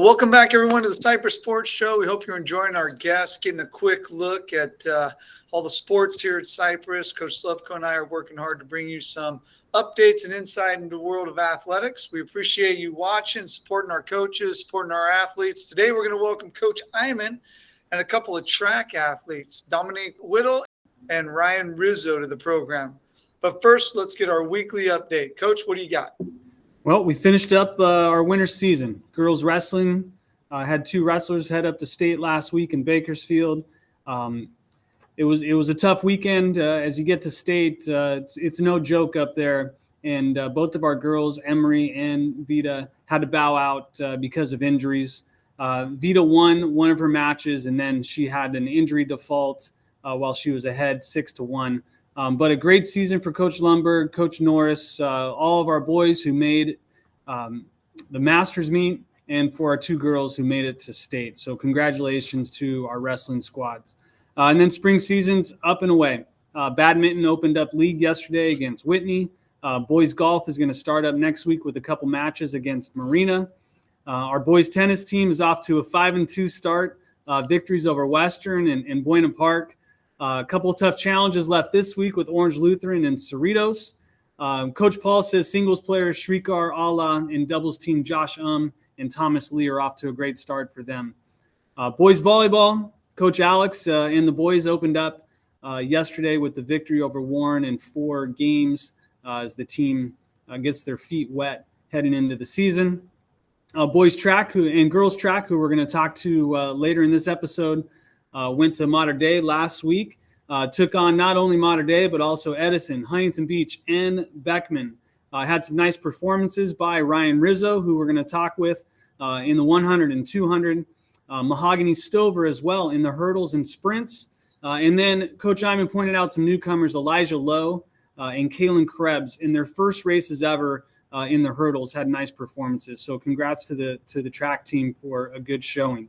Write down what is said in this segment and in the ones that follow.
Well, welcome back, everyone, to the Cypress Sports Show. We hope you're enjoying our guests, getting a quick look at all the sports here at Cypress. Coach Slevcove and I are working hard to bring you some updates and insight into the world of athletics. We appreciate you watching, supporting our coaches, supporting our athletes. Today, we're going to welcome Coach Eyman and a couple of track athletes, Dominique, Waddell, and Ryan Rizzo, to the program. But first, let's get our weekly update. Coach, what do you got? Well, we finished up our winter season. Girls wrestling had two wrestlers head up to state last week in Bakersfield. It was a tough weekend. As you get to state, it's no joke up there. And both of our girls, Emery and Vita, had to bow out because of injuries. Vita won one of her matches, and then she had an injury default while she was ahead 6-1. But a great season for Coach Lumberg, Coach Norris, all of our boys who made the Masters meet, and for our two girls who made it to state. So congratulations to our wrestling squads. And then spring season's up and away. Badminton opened up league yesterday against Whitney. Boys golf is going to start up next week with a couple matches against Marina. Our boys tennis team is off to a 5-2 start, victories over Western and Buena Park. A couple of tough challenges left this week with Orange Lutheran and Cerritos. Coach Paul says singles players Shrikar Allah and doubles team Josh and Thomas Lee are off to a great start for them. Boys volleyball, Coach Alex and the boys opened up yesterday with the victory over Warren in 4 games as the team gets their feet wet heading into the season. Boys track and girls track, who we're going to talk to later in this episode, went to Mater Dei last week, took on not only Mater Dei, but also Edison, Huntington Beach, and Beckman. Had some nice performances by Ryan Rizzo, who we're going to talk with in the 100 and 200. Mahogany Stover as well in the hurdles and sprints. And then Coach Eyman pointed out some newcomers, Elijah Lowe and Kaylin Krebs, in their first races ever in the hurdles, had nice performances. So congrats to the track team for a good showing.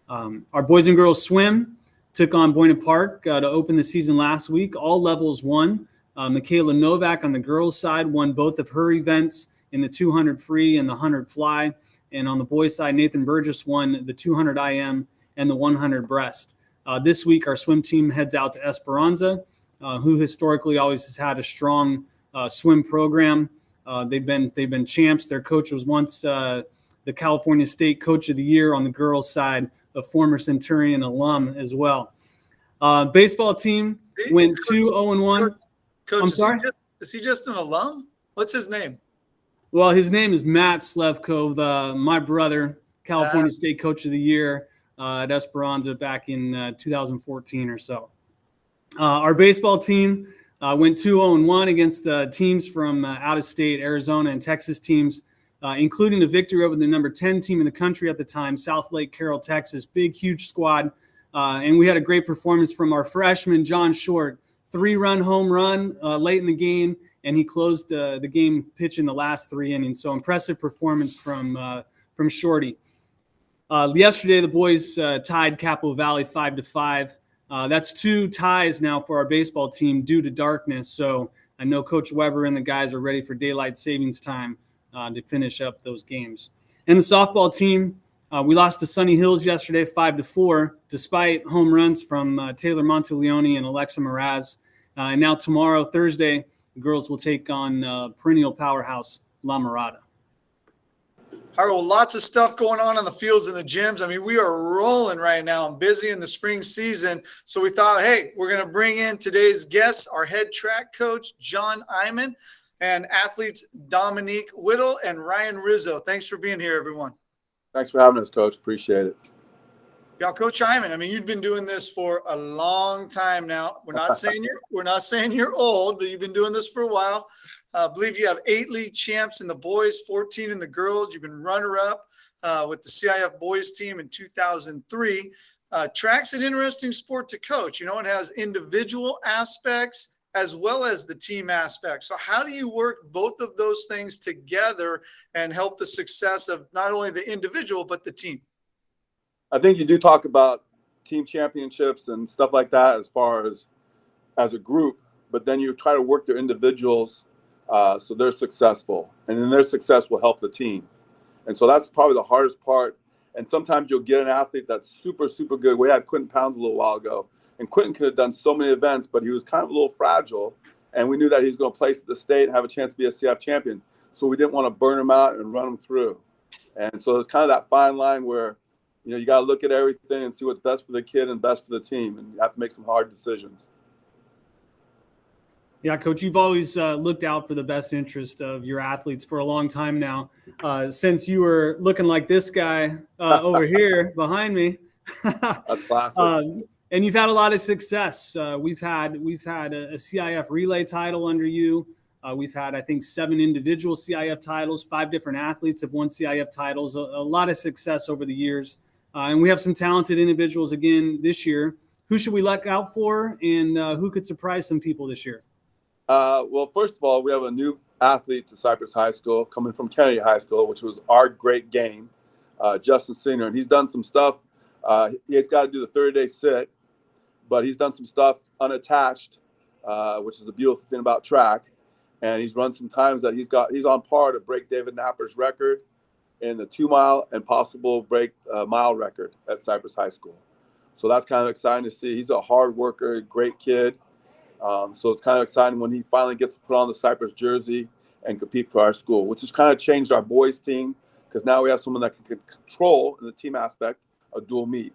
Our boys and girls swim took on Buena Park to open the season last week. All levels won. Michaela Novak on the girls' side won both of her events in the 200 free and the 100 fly. And on the boys' side, Nathan Burgess won the 200 IM and the 100 breast. This week, our swim team heads out to Esperanza, who historically always has had a strong swim program. They've been champs. Their coach was once the California State Coach of the Year on the girls' side, a former Centurion alum as well. Baseball team went 2-0-1. Coach, I'm sorry? Is he just an alum? What's his name? Well, his name is Matt Slevcove, my brother, California State Coach of the Year at Esperanza back in 2014 or so. Our baseball team went 2-0-1 against teams from out of state, Arizona and Texas teams, including a victory over the number 10 team in the country at the time, South Lake Carroll, Texas. Big, huge squad. And we had a great performance from our freshman, John Short. 3-run home run late in the game, and he closed the game pitching the last 3 innings. So impressive performance from Shorty. Yesterday, the boys tied Capo Valley 5-5. That's 2 ties now for our baseball team due to darkness. So I know Coach Weber and the guys are ready for daylight savings time to finish up those games. And the softball team, we lost to Sunny Hills yesterday 5-4, despite home runs from Taylor Monteleone and Alexa Mraz. And now tomorrow, Thursday, the girls will take on perennial powerhouse La Mirada. All right, well, lots of stuff going on the fields and the gyms. I mean, we are rolling right now and busy in the spring season. So we thought, hey, we're going to bring in today's guests, our head track coach, John Eyman, and athletes Dominique, Waddell, and Ryan Rizzo. Thanks for being here, everyone. Thanks for having us, Coach. Appreciate it. Yeah, Coach Eyman, I mean, you've been doing this for a long time now. We're not saying you're old, but you've been doing this for a while. I believe you have 8 league champs in the boys, 14 in the girls. You've been runner-up with the CIF boys team in 2003. Track's an interesting sport to coach. You know, it has individual aspects as well as the team aspect. So how do you work both of those things together and help the success of not only the individual, but the team? I think you do talk about team championships and stuff like that as far as a group, but then you try to work their individuals so they're successful, and then their success will help the team. And so that's probably the hardest part. And sometimes you'll get an athlete that's super, super good. We had Quentin Pounds a little while ago, and Quentin could have done so many events, but he was kind of a little fragile. And we knew that he was going to place at the state and have a chance to be a CF champion. So we didn't want to burn him out and run him through. And so it's kind of that fine line where, you got to look at everything and see what's best for the kid and best for the team. And you have to make some hard decisions. Yeah, Coach, you've always looked out for the best interest of your athletes for a long time now. Since you were looking like this guy over here behind me. That's classic. And you've had a lot of success. We've had a CIF relay title under you. We've had, I think, 7 individual CIF titles. 5 different athletes have won CIF titles. A lot of success over the years. And we have some talented individuals again this year. Who should we look out for, and who could surprise some people this year? Well, first of all, we have a new athlete to Cypress High School coming from Kennedy High School, which was our great game, Justin Singer. And he's done some stuff. He's got to do the 30-day sit, but he's done some stuff unattached, which is the beautiful thing about track. And he's run some times that he's on par to break David Knapper's record in the 2-mile and possible break mile record at Cypress High School. So that's kind of exciting to see. He's a hard worker, great kid. So it's kind of exciting when he finally gets to put on the Cypress jersey and compete for our school, which has kind of changed our boys team, because now we have someone that can control in the team aspect a dual meet.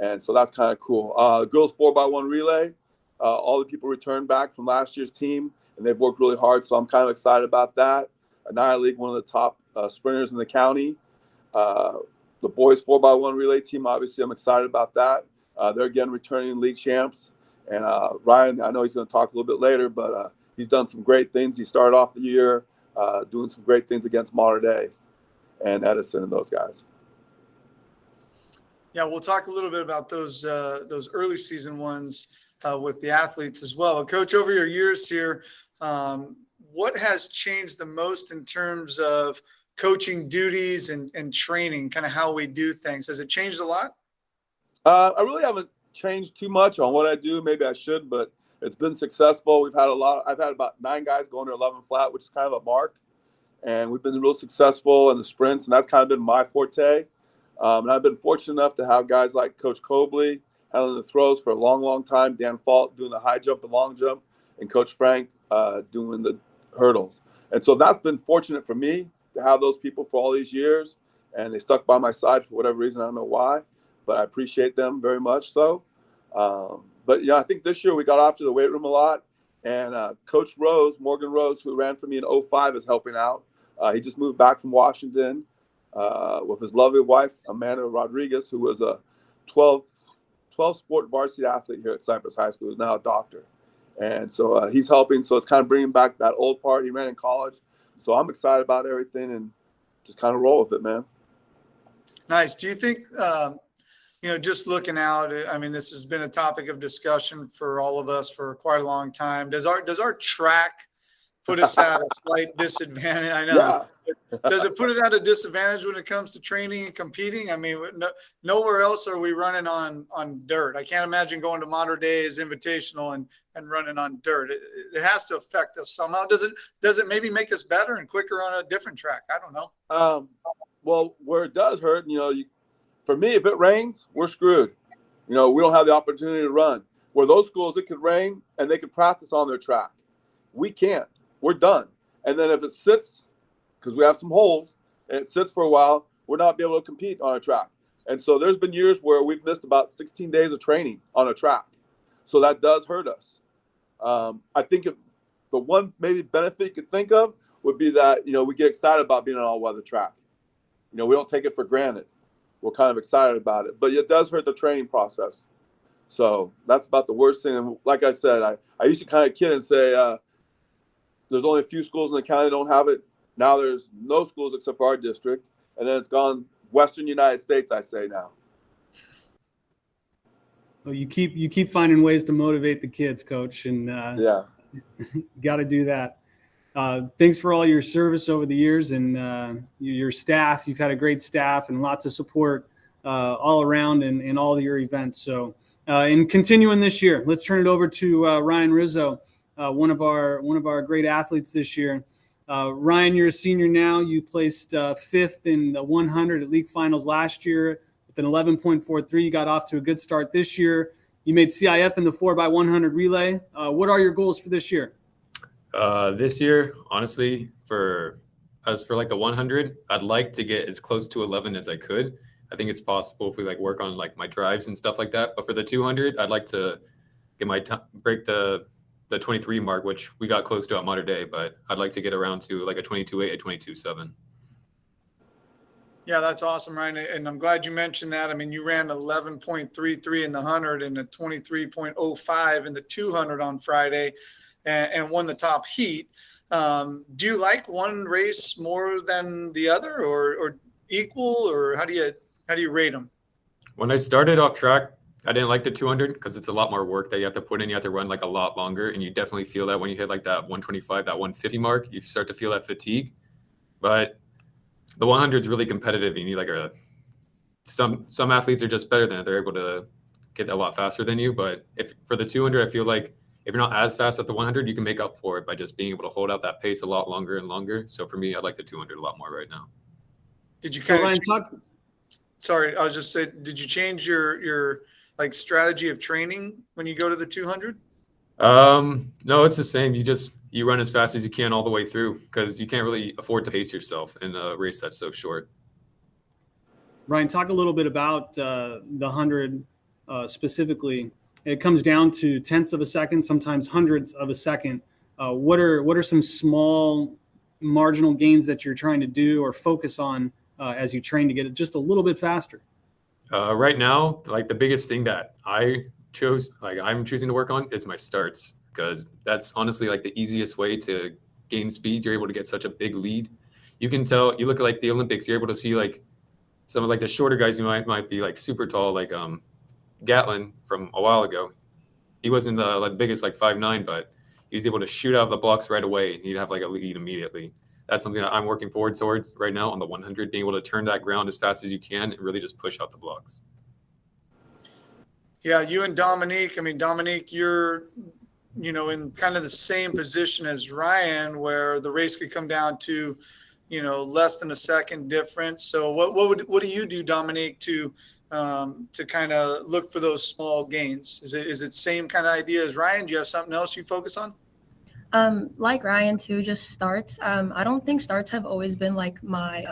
And so that's kind of cool. Girls 4x1 relay, all the people returned back from last year's team, and they've worked really hard. So I'm kind of excited about that. Anaya League, one of the top sprinters in the county. The boys 4x1 relay team, obviously, I'm excited about that. They're again returning league champs. And Ryan, I know he's going to talk a little bit later, but he's done some great things. He started off the year doing some great things against Mater Dei and Edison and those guys. Yeah, we'll talk a little bit about those early season ones with the athletes as well. But Coach, over your years here, what has changed the most in terms of coaching duties and training, kind of how we do things? Has it changed a lot? I really haven't changed too much on what I do. Maybe I should, but it's been successful. I've had about 9 guys going to 11 flat, which is kind of a mark. And we've been real successful in the sprints, and that's kind of been my forte. And I've been fortunate enough to have guys like Coach Cobley handling the throws for a long, long time, Dan Fault doing the high jump and long jump, and Coach Frank doing the hurdles. And so that's been fortunate for me to have those people for all these years, and they stuck by my side for whatever reason. I don't know why, but I appreciate them very much so. But, I think this year we got off to the weight room a lot, and Coach Rose, Morgan Rose, who ran for me in 2005, is helping out. He just moved back from Washington with his lovely wife, Amanda Rodriguez, who was a 12-sport varsity athlete here at Cypress High School, who's now a doctor. And so he's helping. So it's kind of bringing back that old part he ran in college. So I'm excited about everything and just kind of roll with it, man. Nice. Do you think, just looking out, I mean, this has been a topic of discussion for all of us for quite a long time. Does our track put us at a slight disadvantage? I know. Yeah. Does it put it at a disadvantage when it comes to training and competing? I mean, nowhere else are we running on dirt. I can't imagine going to Mater Dei's Invitational and running on dirt. It has to affect us somehow. Does it maybe make us better and quicker on a different track? I don't know. Well, where it does hurt, for me, if it rains, we're screwed. We don't have the opportunity to run. Where those schools, it could rain and they could practice on their track. We can't. We're done. And then if it sits, because we have some holes, and it sits for a while, we're not be able to compete on a track. And so there's been years where we've missed about 16 days of training on a track. So that does hurt us. I think the one maybe benefit you could think of would be that, we get excited about being an all-weather track. We don't take it for granted. We're kind of excited about it. But it does hurt the training process. So that's about the worst thing. And like I said, I used to kind of kid and say there's only a few schools in the county that don't have it. Now there's no schools except for our district. And then it's gone Western United States, I say now. Well, you keep finding ways to motivate the kids, Coach, and yeah, got to do that. Thanks for all your service over the years and your staff. You've had a great staff and lots of support all around in all of your events. So, and continuing this year, let's turn it over to Ryan Rizzo, one of our great athletes this year. Ryan, you're a senior now. You placed fifth in the 100 at league finals last year with an 11.43. You got off to a good start this year. You made CIF in the 4x100 relay. What are your goals for this year? This year, honestly, for like the 100, I'd like to get as close to 11 as I could. I think it's possible if we like work on like my drives and stuff like that. But for the 200, I'd like to get break the 23 mark, which we got close to at modern day, but I'd like to get around to like a 22.8, a 22.7. Yeah, that's awesome, Ryan. And I'm glad you mentioned that. I mean, you ran 11.33 in the 100 and a 23.05 in the 200 on Friday and won the top heat. Do you like one race more than the other or equal, or how do you rate them? When I started off track, I didn't like the 200 because it's a lot more work that you have to put in. You have to run like a lot longer, and you definitely feel that when you hit like that 125, that 150 mark, you start to feel that fatigue. But the 100 is really competitive. You need like some athletes are just better than it. They're able to get a lot faster than you. But if for the 200, I feel like if you're not as fast at the 100, you can make up for it by just being able to hold out that pace a lot longer and longer. So for me, I like the 200 a lot more right now. Did you Sorry, I was just saying, did you change your like strategy of training when you go to the 200? No, it's the same. You run as fast as you can all the way through because you can't really afford to pace yourself in a race that's so short. Ryan, talk a little bit about the 100 specifically. It comes down to tenths of a second, sometimes hundredths of a second. What are some small marginal gains that you're trying to do or focus on as you train to get it just a little bit faster? Right now, like the biggest thing that I'm choosing to work on is my starts, because that's honestly like the easiest way to gain speed. You're able to get such a big lead. You can tell, you look at like the Olympics, you're able to see like some of like the shorter guys who might be like super tall, like Gatlin from a while ago. He wasn't the like biggest, like 5'9", but he was able to shoot out of the blocks right away. He'd have like a lead immediately. That's something that I'm working forward towards right now on the 100, being able to turn that ground as fast as you can and really just push out the blocks. Yeah, you and Dominique. I mean, Dominique, you're, in kind of the same position as Ryan, where the race could come down to, less than a second difference. So what do you do, Dominique, to kind of look for those small gains? Is it same kind of idea as Ryan? Do you have something else you focus on? Like Ryan too, just starts. I don't think starts have always been like my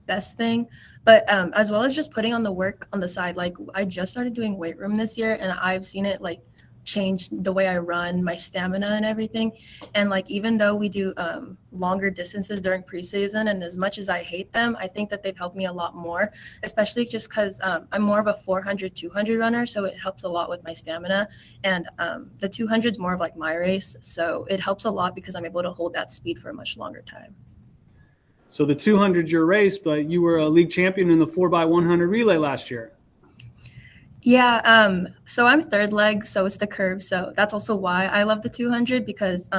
best thing, but as well as just putting on the work on the side. Like I just started doing weight room this year, and I've seen it like change the way I run, my stamina and everything. And like even though we do longer distances during preseason, and as much as I hate them, I think that they've helped me a lot more, especially just because I'm more of a 400 200 runner, so it helps a lot with my stamina. And the 200 is more of like my race, so it helps a lot because I'm able to hold that speed for a much longer time. So the 200's your race, but you were a league champion in the 4x100 relay last year. Yeah, so I'm third leg, so it's the curve. So that's also why I love the 200, because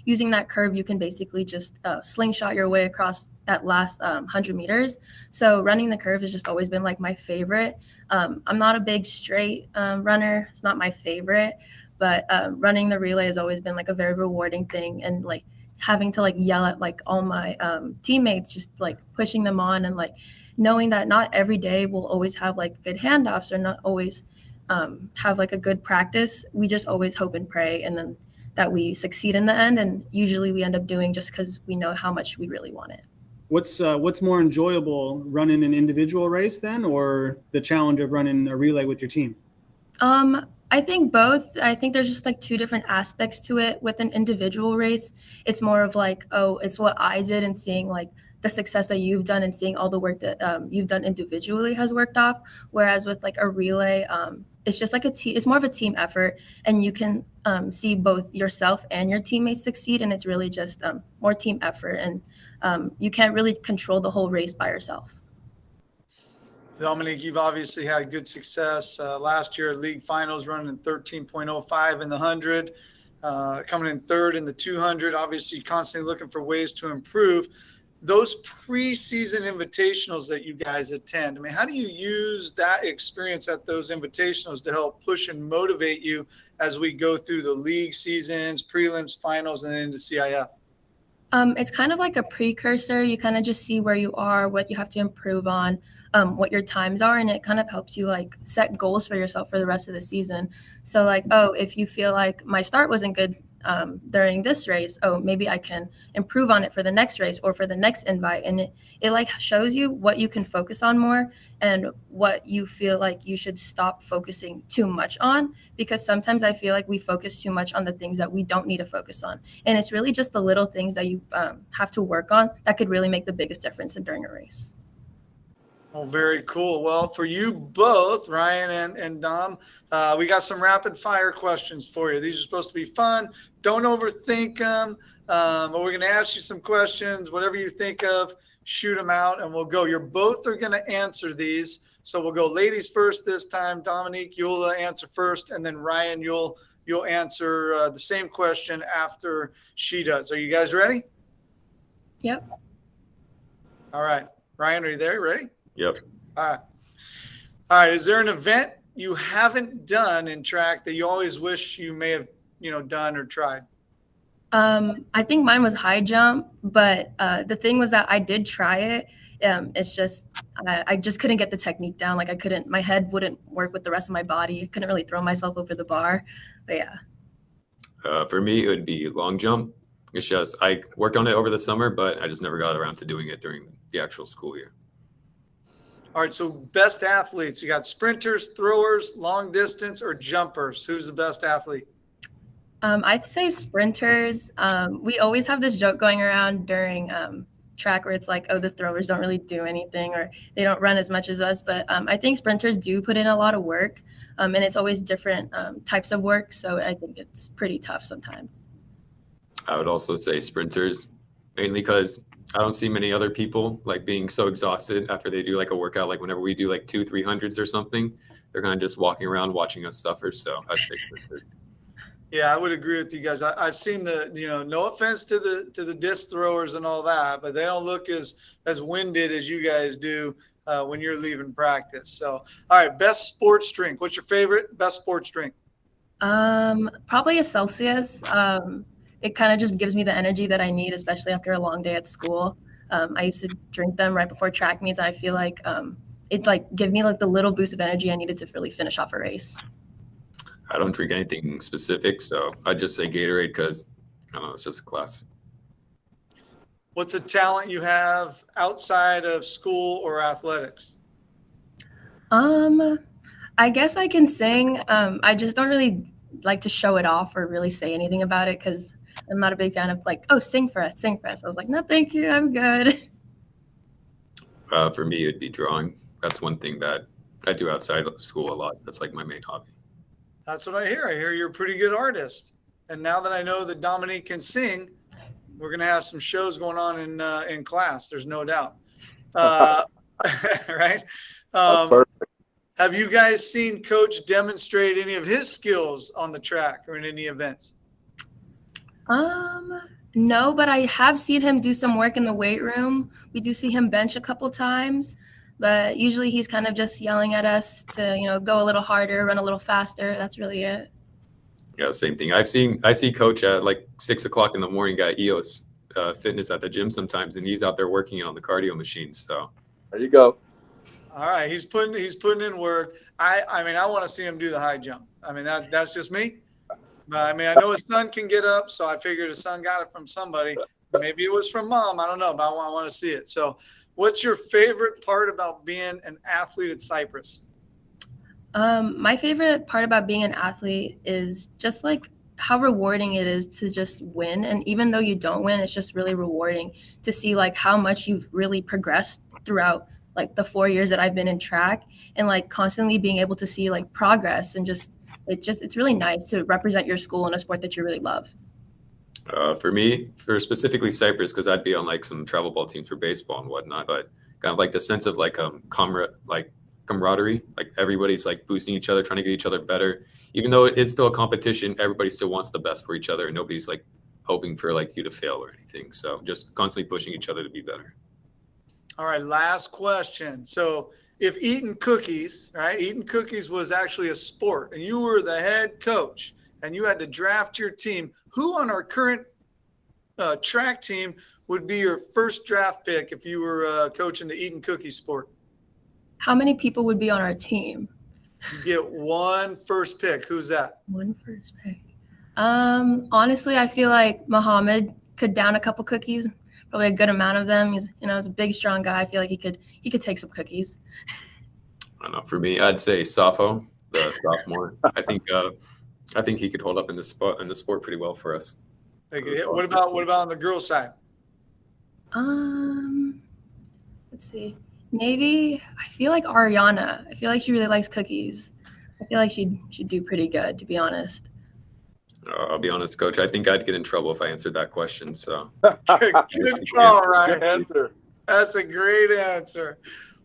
using that curve, you can basically just slingshot your way across that last 100 meters. So running the curve has just always been like my favorite. I'm not a big straight runner. It's not my favorite, but running the relay has always been like a very rewarding thing. And like having to like yell at like all my teammates, just like pushing them on, and like knowing that not every day we'll always have like good handoffs or not always have like a good practice. We just always hope and pray, and then that we succeed in the end. And usually we end up doing just because we know how much we really want it. What's more enjoyable, running an individual race then, or the challenge of running a relay with your team? I think both. I think there's just like two different aspects to it. With an individual race, it's more of like, oh, it's what I did, and seeing like the success that you've done and seeing all the work that you've done individually has worked off. Whereas with like a relay, it's just like it's more of a team effort, and you can see both yourself and your teammates succeed. And it's really just more team effort, and you can't really control the whole race by yourself. Dominique, you've obviously had good success last year at league finals, running 13.05 in the 100, coming in third in the 200, obviously constantly looking for ways to improve. Those preseason invitationals that you guys attend, I mean, how do you use that experience at those invitationals to help push and motivate you as we go through the league seasons, prelims, finals, and then into CIF? It's kind of like a precursor. You kind of just see where you are, what you have to improve on, what your times are, and it kind of helps you like set goals for yourself for the rest of the season. So like, oh, if you feel like my start wasn't good during this race, oh, maybe I can improve on it for the next race or for the next invite. And it like shows you what you can focus on more and what you feel like you should stop focusing too much on, because sometimes I feel like we focus too much on the things that we don't need to focus on. And it's really just the little things that you have to work on that could really make the biggest difference during a race. Oh, very cool. Well, for you both, Ryan and Dom, we got some rapid fire questions for you. These are supposed to be fun. Don't overthink them. But we're going to ask you some questions. Whatever you think of, shoot them out, and we'll go. You're both are going to answer these. So we'll go ladies first this time. Dominique, you'll answer first, and then Ryan, you'll answer the same question after she does. Are you guys ready? Yep. All right. Ryan, are you there? Ready? Yep. All right. All right. Is there an event you haven't done in track that you always wish you may have, done or tried? I think mine was high jump, but the thing was that I did try it. It's just I just couldn't get the technique down. Like my head wouldn't work with the rest of my body. I couldn't really throw myself over the bar. But yeah. For me, it would be long jump. It's just I worked on it over the summer, but I just never got around to doing it during the actual school year. All right, so best athletes. You got sprinters, throwers, long distance, or jumpers. Who's the best athlete? I'd say sprinters. We always have this joke going around during track where it's like, oh, the throwers don't really do anything or they don't run as much as us. But I think sprinters do put in a lot of work, and it's always different types of work. So I think it's pretty tough sometimes. I would also say sprinters, mainly because I don't see many other people like being so exhausted after they do like a workout. Like whenever we do like 200-300s or something, they're kind of just walking around watching us suffer. So I'd say sprinters. Yeah, I would agree with you guys. I've seen no offense to the disc throwers and all that, but they don't look as winded as you guys do when you're leaving practice. So, all right, best sports drink. What's your favorite best sports drink? Probably a Celsius. It kind of just gives me the energy that I need, especially after a long day at school. I used to drink them right before track meets. And I feel like it like give me like the little boost of energy I needed to really finish off a race. I don't drink anything specific, so I'd just say Gatorade because I don't know, it's just a classic. What's a talent you have outside of school or athletics? I guess I can sing. I just don't really like to show it off or really say anything about it because I'm not a big fan of like, oh, sing for us, sing for us. I was like, no, thank you, I'm good. For me, it'd be drawing. That's one thing that I do outside of school a lot. That's like my main hobby. That's what I hear. I hear you're a pretty good artist. And now that I know that Dominique can sing, we're going to have some shows going on in class. There's no doubt. Right? That's perfect. Have you guys seen Coach demonstrate any of his skills on the track or in any events? No, but I have seen him do some work in the weight room. We do see him bench a couple times, but usually he's kind of just yelling at us to, go a little harder, run a little faster. That's really it. Yeah, same thing. I see Coach at like 6 o'clock in the morning at EOS Fitness at the gym sometimes, and he's out there working on the cardio machines. So There you go. All right, he's putting in work. I mean, I want to see him do the high jump. I mean, that's just me. I mean, I know his son can get up, so I figured his son got it from somebody. Maybe it was from mom. I don't know, but I want to see it. So what's your favorite part about being an athlete at Cypress? My favorite part about being an athlete is just like how rewarding it is to just win. And even though you don't win, it's just really rewarding to see like how much you've really progressed throughout like the 4 years that I've been in track, and like constantly being able to see like progress and it's really nice to represent your school in a sport that you really love. For me, for specifically Cyprus, because I'd be on like some travel ball teams for baseball and whatnot, but kind of like the sense of like camaraderie, like everybody's like boosting each other, trying to get each other better. Even though it's still a competition, everybody still wants the best for each other, and nobody's like hoping for like you to fail or anything. So just constantly pushing each other to be better. All right, last question. So if eating cookies was actually a sport and you were the head coach and you had to draft your team, who on our current track team would be your first draft pick if you were coaching the eating cookie sport? How many people would be on our team? You get one first pick. Who's that? One first pick. Honestly, I feel like Muhammad could down a couple cookies, probably a good amount of them. He's a big, strong guy. I feel like he could take some cookies. I don't know. For me, I'd say Safo, the sophomore. I think he could hold up in the sport pretty well for us. Okay. What about on the girls' side? Let's see. Maybe I feel like Ariana. I feel like she really likes cookies. I feel like she'd do pretty good, to be honest. I'll be honest, Coach. I think I'd get in trouble if I answered that question. So Good call, Ryan. Good answer. That's a great answer.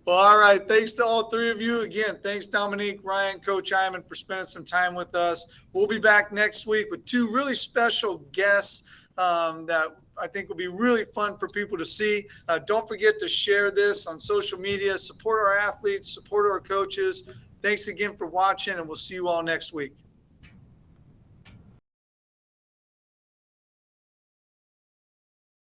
Well, all right. Thanks to all three of you. Again, thanks, Dominique, Ryan, Coach Eyman, for spending some time with us. We'll be back next week with two really special guests that I think will be really fun for people to see. Don't forget to share this on social media. Support our athletes. Support our coaches. Thanks again for watching, and we'll see you all next week.